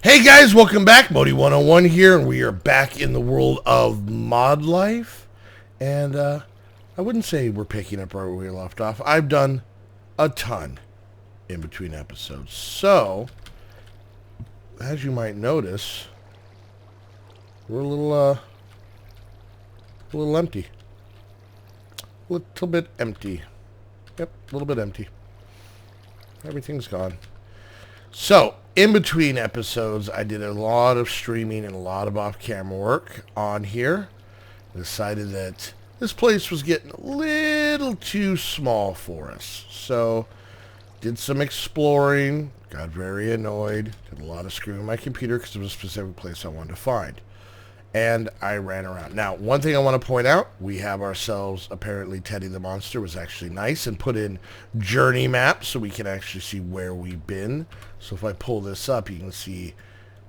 Hey guys, welcome back. Modi 101 here, and we are back in the world of Modlife. And I wouldn't say we're picking up right where we left off. I've done a ton in between episodes. So, as you might notice, we're a little empty. A little bit empty. Yep, a little bit empty. Everything's gone. So, in between episodes, I did a lot of streaming and a lot of off-camera work on here. I decided that this place was getting a little too small for us. So, did some exploring, got very annoyed, did a lot of screwing my computer because it was a specific place I wanted to find. And I ran around. Now, one thing I want to point out, we have ourselves, apparently Teddy the Monster was actually nice and put in journey maps so we can actually see where we've been. So if I pull this up, you can see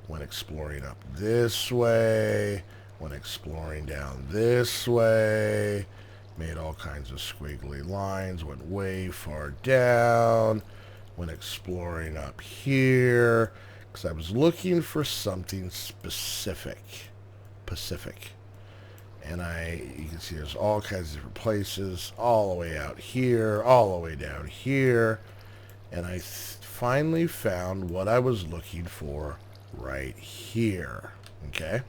when exploring up this way, when exploring down this way, made all kinds of squiggly lines, went way far down, when exploring up here, because I was looking for something specific. And you can see there's all kinds of different places, all the way out here, all the way down here, and I finally found what I was looking for right here. Okay.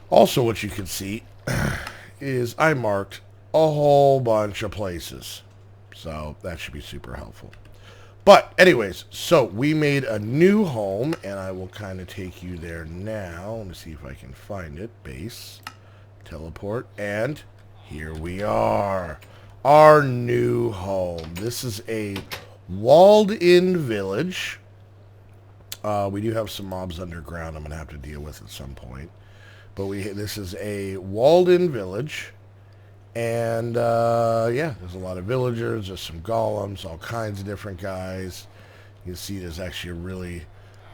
Also, what you can see is I marked a whole bunch of places, so that should be super helpful. But anyways, so we made a new home, and I will kind of take you there now. Let me see if I can find it. Base, teleport, and here we are. Our new home. This is a walled-in village. We do have some mobs underground I'm going to have to deal with at some point. But this is a walled-in village. And, yeah, there's a lot of villagers, there's some golems, all kinds of different guys. You can see there's actually a really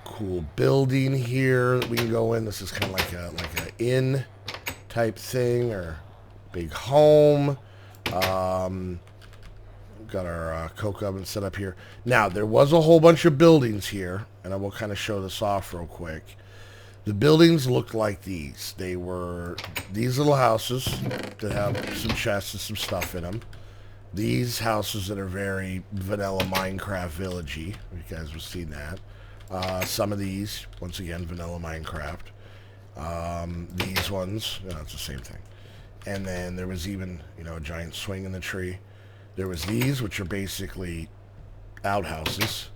cool building here that we can go in. This is kind of like a inn type thing, or big home. Got our coke oven set up here. Now, there was a whole bunch of buildings here, and I will kind of show this off real quick. The buildings looked like these. They were these little houses that have some chests and some stuff in them. These houses that are very vanilla Minecraft villagey. You guys have seen that. Some of these, once again, vanilla Minecraft. These ones, it's the same thing. And then there was even, a giant swing in the tree. There was these, which are basically outhouses.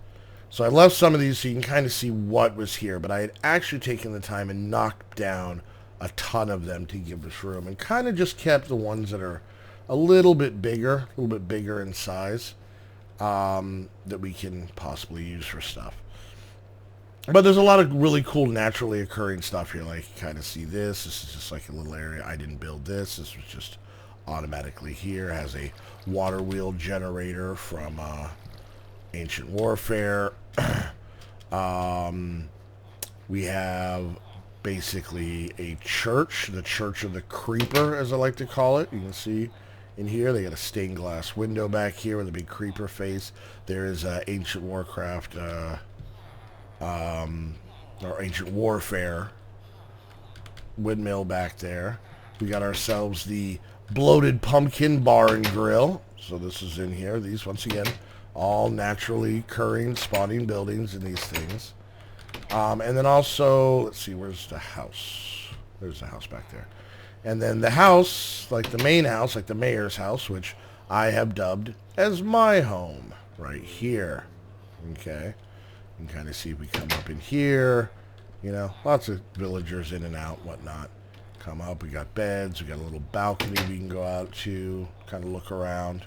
So I left some of these so you can kind of see what was here, but I had actually taken the time and knocked down a ton of them to give us room, and kind of just kept the ones that are a little bit bigger in size, that we can possibly use for stuff. But there's a lot of really cool naturally occurring stuff here, like you kind of see this. This is just like a little area. I didn't build this. This was just automatically here. It has a water wheel generator from Ancient Warfare. We have basically a church, the Church of the Creeper, as I like to call it. You can see in here they got a stained glass window back here with a big creeper face. There is Ancient Warcraft, or Ancient Warfare windmill back there. We got ourselves the Bloated Pumpkin Bar and Grill. So this is in here. These, once again, all naturally occurring, spawning buildings in these things. And then also, let's see, where's the house? There's the house back there. And then the house, like the main house, like the mayor's house, which I have dubbed as my home, right here. Okay. You can kind of see if we come up in here. Lots of villagers in and out, whatnot. Come up, we got beds, we got a little balcony we can go out to, kind of look around.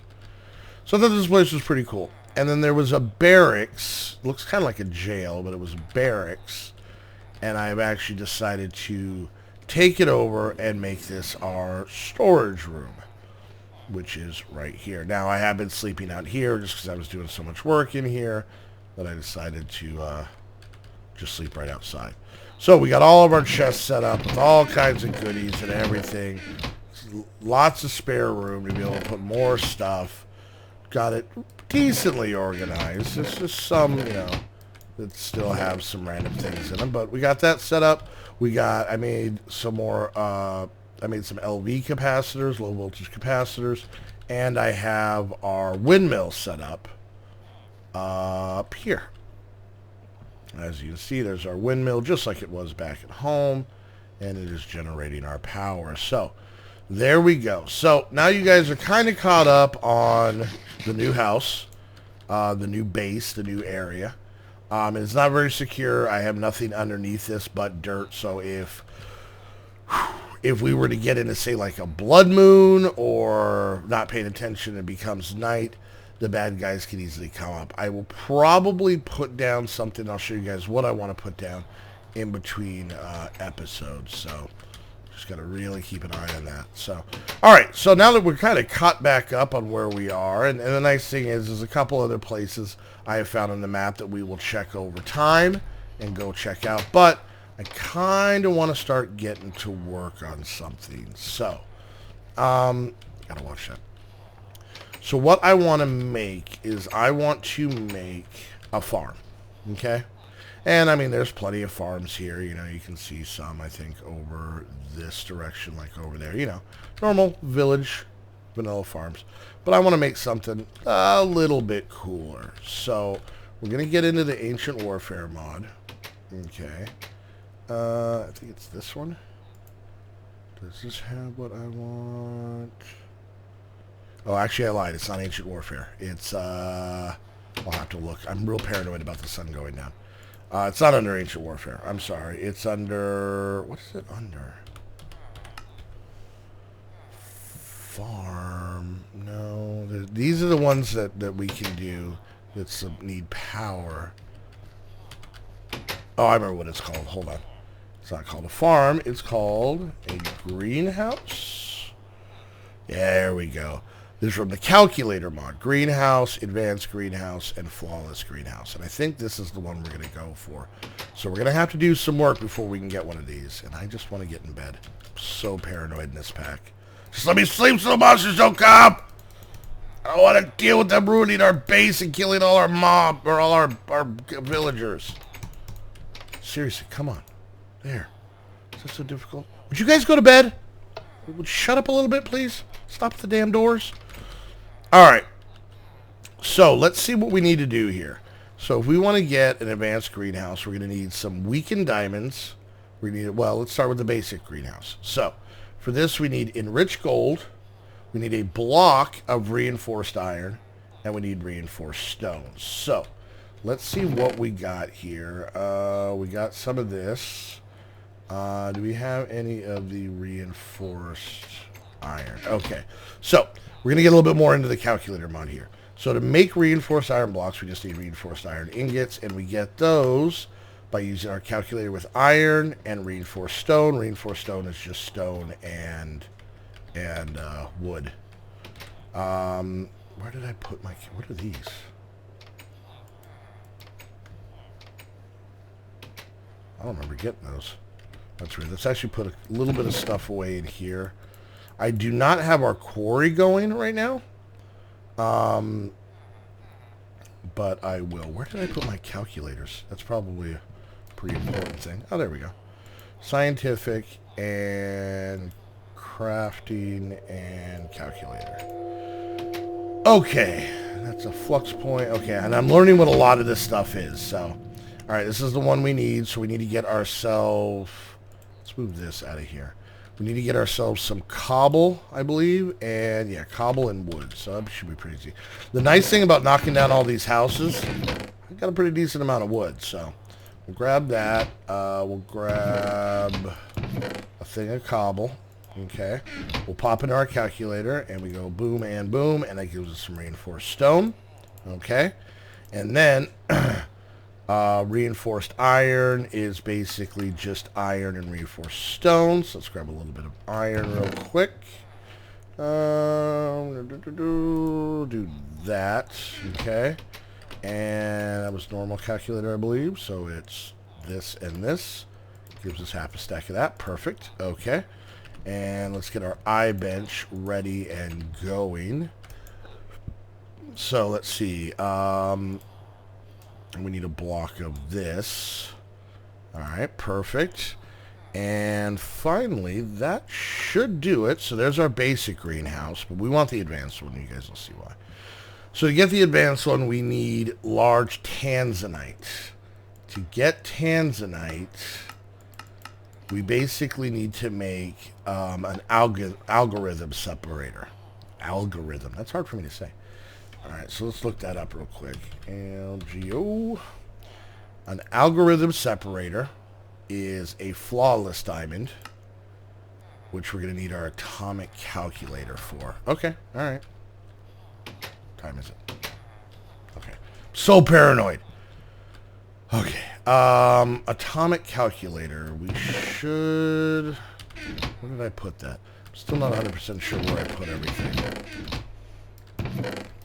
So I thought this place was pretty cool. And then there was a barracks. Looks kind of like a jail, but it was barracks. And I've actually decided to take it over and make this our storage room, which is right here. Now, I have been sleeping out here just because I was doing so much work in here that I decided to just sleep right outside. So we got all of our chests set up with all kinds of goodies and everything. Lots of spare room to be able to put more stuff. Got it decently organized. It's just some, that still have some random things in them. But we got that set up. I made some more, I made some LV capacitors, low voltage capacitors, and I have our windmill set up here. As you can see, there's our windmill, just like it was back at home, and it is generating our power. So there we go. So now you guys are kind of caught up on the new house, the new base, the new area. It's not very secure. I have nothing underneath this but dirt. So if we were to get into, say, like a blood moon or not paying attention, it becomes night, the bad guys can easily come up. I will probably put down something. I'll show you guys what I want to put down in between episodes. So just got to really keep an eye on that. So, all right. So now that we're kind of caught back up on where we are, and the nice thing is there's a couple other places I have found on the map that we will check over time and go check out. But I kind of want to start getting to work on something. So, gotta watch that. So what I want to make is I want to make a farm, okay? And, I mean, there's plenty of farms here. You know, you can see some, I think, over this direction, like over there. You know, normal village, vanilla farms. But I want to make something a little bit cooler. So we're going to get into the Ancient Warfare mod. Okay. I think it's this one. Does this have what I want? Oh, actually, I lied. It's not Ancient Warfare. It's, I'll have to look. I'm real paranoid about the sun going down. It's not under Ancient Warfare. I'm sorry. It's under... What is it under? Farm. No. These are the ones that we can do that need power. Oh, I remember what it's called. Hold on. It's not called a farm. It's called a greenhouse. There we go. This is from the calculator mod. Greenhouse, advanced greenhouse, and flawless greenhouse. And I think this is the one we're going to go for. So we're going to have to do some work before we can get one of these. And I just want to get in bed. I'm so paranoid in this pack. Just let me sleep so the monsters don't come! I don't want to deal with them ruining our base and killing all our mob, or all our villagers. Seriously, come on. There. Is that so difficult? Would you guys go to bed? Would you shut up a little bit, please? Stop the damn doors. Alright, so let's see what we need to do here. So if we want to get an advanced greenhouse, we're going to need some weakened diamonds. We need, well, let's start with the basic greenhouse. So for this, we need enriched gold, we need a block of reinforced iron, and we need reinforced stone. So let's see what we got here. We got some of this. Do we have any of the reinforced iron? Okay, so we're going to get a little bit more into the calculator mod here. So to make reinforced iron blocks, we just need reinforced iron ingots, and we get those by using our calculator with iron and reinforced stone. Reinforced stone is just stone and wood. Where did I put my... What are these? I don't remember getting those. That's weird. Let's actually put a little bit of stuff away in here. I do not have our quarry going right now. But I will. Where did I put my calculators? That's probably a pretty important thing. Oh, there we go. Scientific and crafting and calculator. Okay. That's a flux point. Okay, and I'm learning what a lot of this stuff is. So, all right, this is the one we need. So we need to get ourselves... Let's move this out of here. We need to get ourselves some cobble, I believe, and yeah, cobble and wood. So that should be pretty easy. The nice thing about knocking down all these houses, I've got a pretty decent amount of wood. So we'll grab that. We'll grab a thing of cobble. Okay. We'll pop into our calculator, and we go boom and boom, and that gives us some reinforced stone. Okay. And then... reinforced iron is basically just iron and reinforced stone. So let's grab a little bit of iron real quick. Do that. Okay. And that was normal calculator, I believe. So it's this and this. Gives us half a stack of that. Perfect. Okay. And let's get our eye bench ready and going. So let's see. And we need a block of this. Alright, perfect. And finally, that should do it. So there's our basic greenhouse, but we want the advanced one. You guys will see why. So to get the advanced one, we need large tanzanite. To get tanzanite, we basically need to make an algorithm separator. Algorithm. That's hard for me to say. Alright, so let's look that up real quick. LGO. An algorithm separator is a flawless diamond, which we're going to need our atomic calculator for. Okay, alright. What time is it? Okay. So paranoid. Okay. Atomic calculator. We should... Where did I put that? I'm still not 100% sure where I put everything.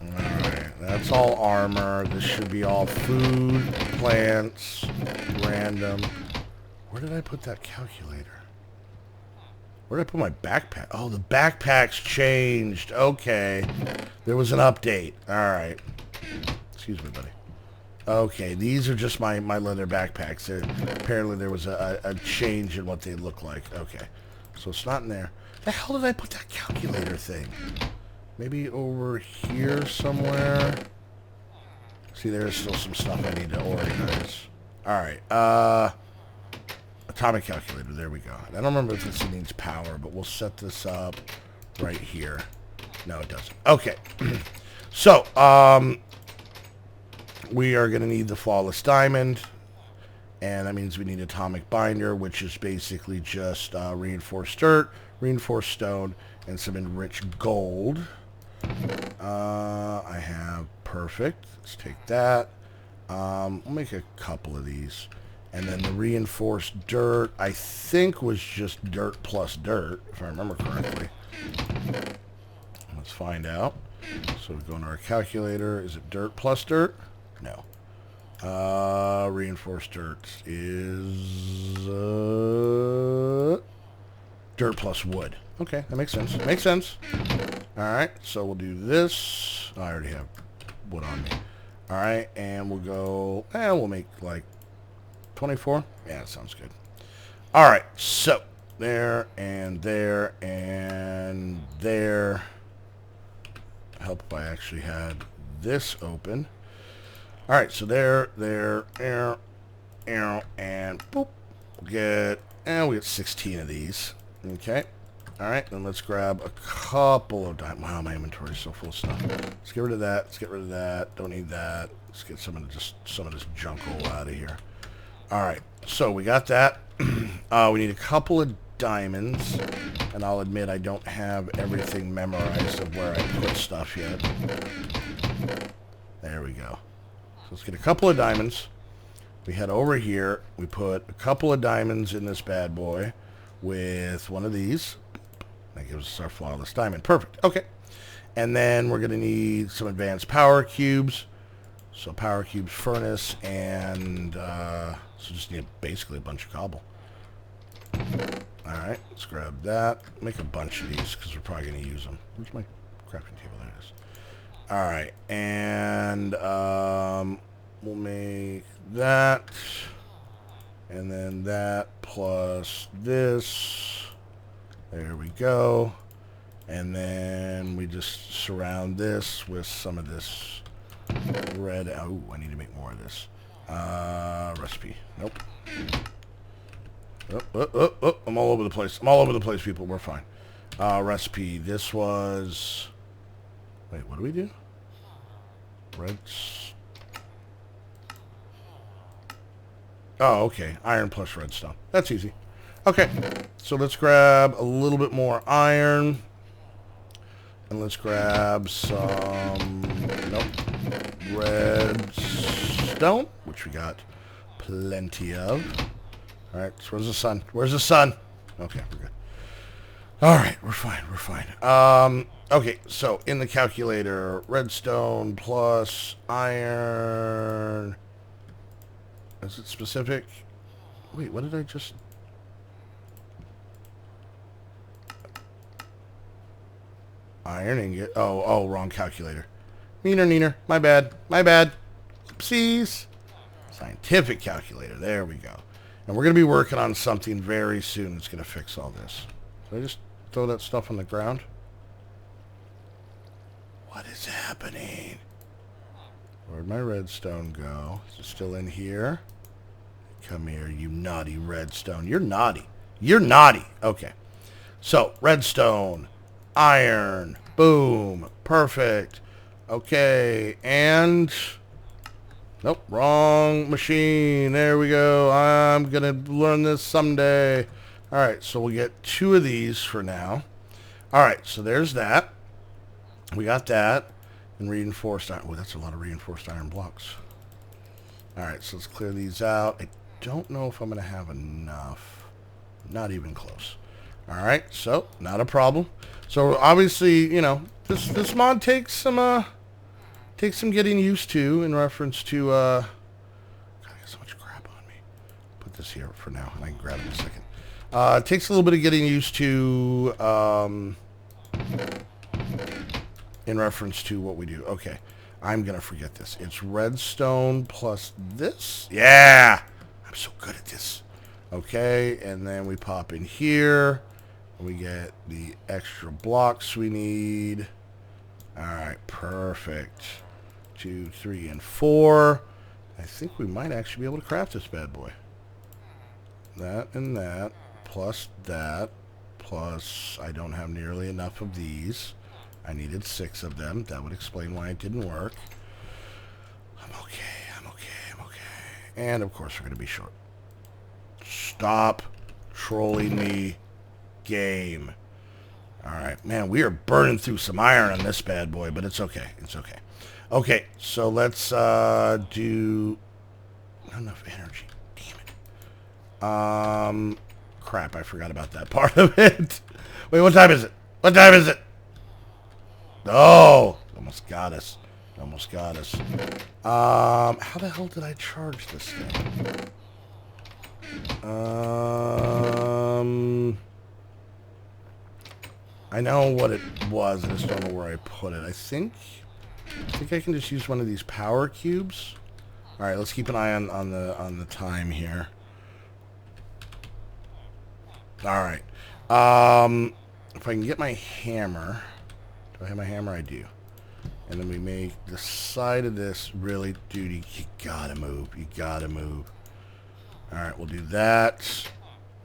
Alright, that's all armor. This should be all food, plants, random. Where did I put that calculator? Where did I put my backpack? Oh, the backpack's changed. Okay. There was an update. Alright. Excuse me, buddy. Okay, these are just my leather backpacks. Apparently there was a change in what they look like. Okay. So it's not in there. The hell did I put that calculator thing? Maybe over here somewhere. See, there's still some stuff I need to organize. Alright, atomic calculator, there we go. I don't remember if this needs power, but we'll set this up right here. No, it doesn't. Okay. So, we are going to need the flawless diamond. And that means we need atomic binder, which is basically just reinforced dirt, reinforced stone, and some enriched gold. I have perfect. Let's take that. We'll make a couple of these. And then the reinforced dirt, I think, was just dirt plus dirt, if I remember correctly. Let's find out. So we go into our calculator. Is it dirt plus dirt? No. Reinforced dirt is dirt plus wood. Okay, that makes sense. Makes sense. Alright, so we'll do this. I already have wood on me. Alright, and we'll go, we'll make like 24. Yeah, that sounds good. Alright, so there and there and there. Help if I actually had this open. Alright, so there, and boop. We'll get, we get 16 of these. Okay. Alright, then let's grab a couple of diamonds. Wow, my inventory is so full of stuff. Let's get rid of that. Let's get rid of that. Don't need that. Let's get some of this junk all out of here. Alright, so we got that. We need a couple of diamonds. And I'll admit I don't have everything memorized of where I put stuff yet. There we go. So let's get a couple of diamonds. We head over here. We put a couple of diamonds in this bad boy with one of these. That gives us our flawless diamond. Perfect. Okay. And then we're going to need some advanced power cubes. So power cubes, furnace, and so just need basically a bunch of cobble. Alright, let's grab that. Make a bunch of these because we're probably going to use them. Where's my crafting table? There it is. Alright, and we'll make that. And then that plus this. There we go. And then we just surround this with some of this red. Oh, I need to make more of this. Recipe. Nope. Oh, I'm all over the place. I'm all over the place, people. We're fine. Recipe. This was... Wait, what do we do? Oh, okay. Iron plus redstone. That's easy. Okay. So let's grab a little bit more iron. And let's grab some... Nope. Redstone, which we got plenty of. Alright, so where's the sun? Where's the sun? Okay, we're good. Alright, we're fine, we're fine. Okay, so in the calculator, redstone plus iron. Is it specific? Wait, what did I just... Iron ingot. Oh, wrong calculator. Neener. My bad. Oopsies. Scientific calculator. There we go. And we're going to be working on something very soon that's going to fix all this. Did I just throw that stuff on the ground? What is happening? Where'd my redstone go? Is it still in here? Come here, you naughty redstone. You're naughty. You're naughty. Okay. So, redstone, iron, boom, perfect. Okay, and... Nope, wrong machine. There we go. I'm going to learn this someday. All right, so we'll get 2 of these for now. All right, so there's that. We got that. And reinforced iron. Oh, that's a lot of reinforced iron blocks. All right, so let's clear these out. I don't know if I'm going to have enough. Not even close. All right, so not a problem. So obviously, you know, this mod takes some getting used to in reference to God, I got so much crap on me. Put this here for now, and I can grab it in a second. It takes a little bit of getting used to in reference to what we do. Okay, I'm gonna forget this. It's redstone plus this. Yeah, I'm so good at this. Okay, and then we pop in here, and we get the extra blocks we need. All right, perfect. 2, 3, and 4. I think we might actually be able to craft this bad boy. That and that, plus that, plus I don't have nearly enough of these. I needed 6 of them. That would explain why it didn't work. I'm okay. And of course we're going to be short. Stop trolling me, game. Alright, man, we are burning through some iron on this bad boy, but it's okay. It's okay. Okay, so let's do... Not enough energy. Damn it. Crap, I forgot about that part of it. Wait, what time is it? What time is it? Oh, almost got us. Almost got us. How the hell did I charge this thing? I know what it was. I just don't know where I put it. I think I can just use one of these power cubes. All right, let's keep an eye on the time here. All right. If I can get my hammer. Do I have my hammer? I do. And then we make the side of this really, dude, you gotta move. You gotta move. All right, we'll do that.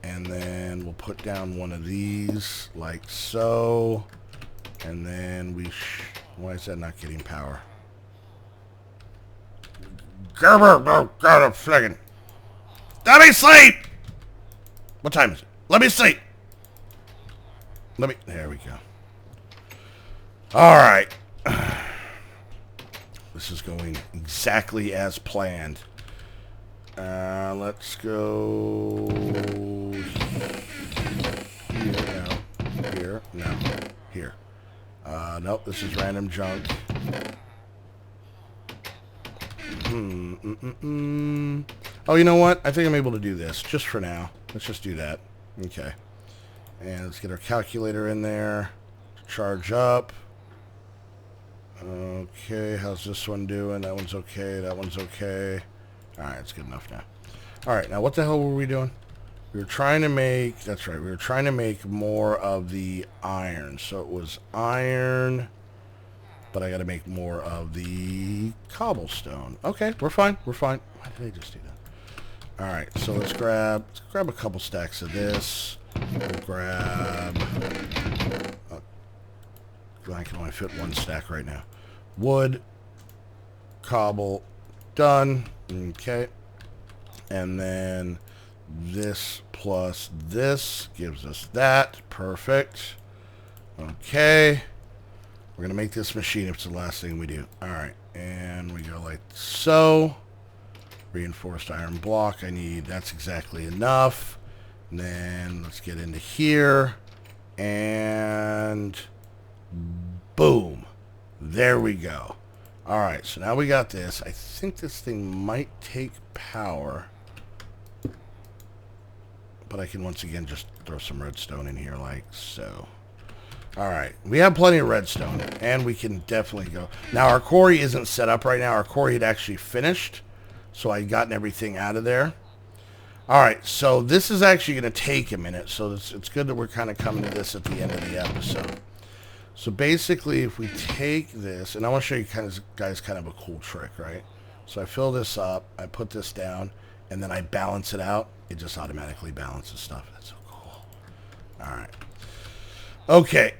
And then we'll put down one of these like so. And then why is that not getting power? Gerber, no, God, I'm flagging. Let me sleep! What time is it? Let me sleep! There we go. Alright. This is going exactly as planned. Let's go here now. Here, no. Here. Nope, this is random junk. Oh, you know what? I think I'm able to do this, just for now. Let's just do that. Okay. And let's get our calculator in there. Charge up. Okay, how's this one doing? That one's okay, that one's okay. Alright, it's good enough now. Alright, now what the hell were we doing? We were trying to make, that's right, we were trying to make more of the iron. So it was iron, but I gotta make more of the cobblestone. Okay, we're fine, we're fine. Why did I just do that? Alright, so let's grab a couple stacks of this. We'll grab... I can only fit one stack right now. Wood, cobble, done. Okay. And then this plus this gives us that. Perfect. Okay. We're going to make this machine if it's the last thing we do. Alright. And we go like so. Reinforced iron block. That's exactly enough. And then let's get into here. And... boom. There we go. Alright, so now we got this. I think this thing might take power. But I can once again just throw some redstone in here like so. Alright, we have plenty of redstone. And we can definitely go. Now our quarry isn't set up right now. Our quarry had actually finished. So I gotten everything out of there. All right, so this is actually going to take a minute, so it's good that we're kind of coming to this at the end of the episode. So basically, if we take this, and I want to show you guys kind of a cool trick, right? So I fill this up, I put this down, and then I balance it out. It just automatically balances stuff. That's so cool. All right. Okay.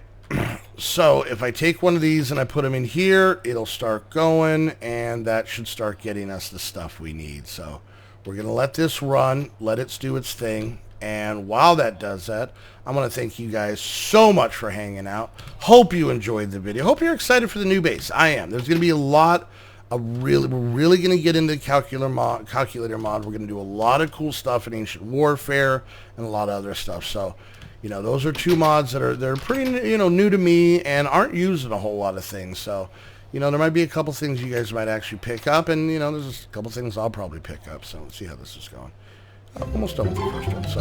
So if I take one of these and I put them in here, it'll start going, and that should start getting us the stuff we need. So we're going to let this run, let it do its thing, and while that does that, I'm going to thank you guys so much for hanging out. Hope you enjoyed the video. Hope you're excited for the new base. I am. There's going to be a lot of we're really going to get into calculator mod. We're going to do a lot of cool stuff in Ancient Warfare and a lot of other stuff. So, those are two mods that are pretty, new to me and aren't used in a whole lot of things. So, there might be a couple things you guys might actually pick up, and, there's a couple things I'll probably pick up. So let's see how this is going. I'm almost done with the first one. So,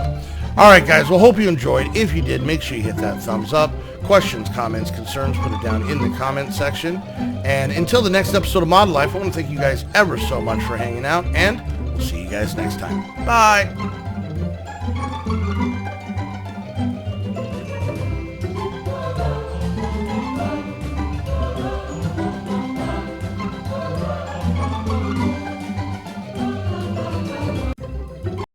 all right, guys. Well, hope you enjoyed. If you did, make sure you hit that thumbs up. Questions, comments, concerns, put it down in the comment section. And until the next episode of Modlife, I want to thank you guys ever so much for hanging out, and we'll see you guys next time. Bye.